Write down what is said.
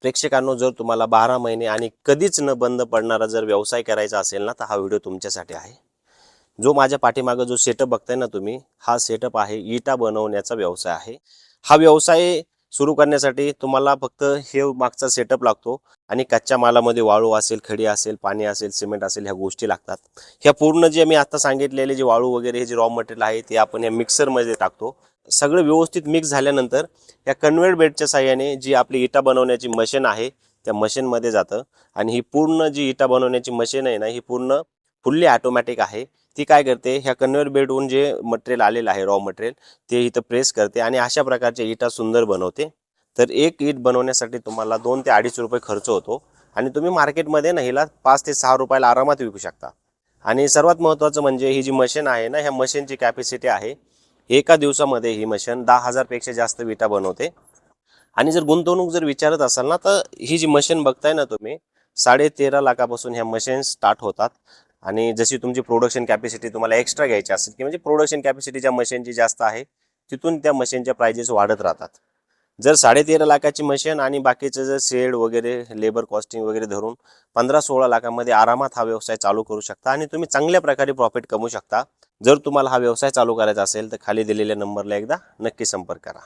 प्रेक्षकांनो, जर तुम्हाला 12 महिने आणि कधीच न बंद पडणारा जर व्यवसाय करायचा असेल ना, तर हा व्हिडिओ तुमच्यासाठी आहे। जो माझ्या पाठीमागे जो सेटअप बघताय ना तुम्ही, हा सेटअप आहे इटा बनवण्याचा व्यवसाय आहे। हा व्यवसाय सुरू करण्यासाठी तुम्हाला फक्त हे मागचा सेटअप लागतो आणि कच्च्या मालामध्ये वाळू असेल, खडी असेल, पाणी असेल, सिमेंट असेल, ह्या गोष्टी लागतात। ह्या पूर्ण जे मी आता सांगितलेले जे वाळू वगैरे हे जे रॉ मटेरियल आहे ते आपण या मिक्सरमध्ये टाकतो। सगळं व्यवस्थित मिक्स झाल्यानंतर या कन्व्हेयर बेल्टच्या साहाय्याने जी आपली इटा बनवण्याची मशीन आहे त्या मशीनमध्ये जातं आणि ही पूर्ण जी इटा बनवण्याची मशीन आहे ना, ही पूर्ण फुल्ली ऑटोमॅटिक आहे। ती काय करते, ह्या कन्व्हेयर बेल्टवरून जे मटेरियल आलेलं आहे रॉ मटेरियल ते इथं प्रेस करते आणि अशा प्रकारच्या इटा सुंदर बनवते। तर एक ईट बनवण्यासाठी तुम्हाला 2 ते 2.5 रुपये खर्च होतो आणि तुम्ही मार्केटमध्ये ना हिला 5 ते 6 रुपयाला आरामात विकू शकता। आणि सर्वात महत्त्वाचं म्हणजे ही जी मशीन आहे ना, ह्या मशीनची कॅपॅसिटी आहे एका दिवसामध्ये ही मशीन 10,000 पेक्षा जास्त विटा बनवते। आणि जर गुंतवणूक जर विचारत असाल ना, तर ही जी मशीन बघताय ना तुम्ही, 13.5 लाखापासून ह्या मशीन स्टार्ट होतात। आणि जशी तुमची प्रोडक्शन कॅपॅसिटी तुम्हाला एक्स्ट्रा घ्यायची असेल की म्हणजे प्रोडक्शन कॅपॅसिटी ज्या मशीनची जास्त आहे तिथून त्या मशीनच्या प्राइजेस वाढत राहतात। जर 13.5 लाखाची मशीन आणि बाकीचं जर शेड वगैरे लेबर कॉस्टिंग वगैरे धरून 15-16 लाखामध्ये आरामात हा व्यवसाय चालू करू शकता आणि तुम्ही चांगल्या प्रकारे प्रॉफिट कमवू शकता। जर तुम्हाला हा व्यवसाय चालू करायचा असेल तर खाली दिलेल्या नंबरला एकदा नक्की संपर्क करा।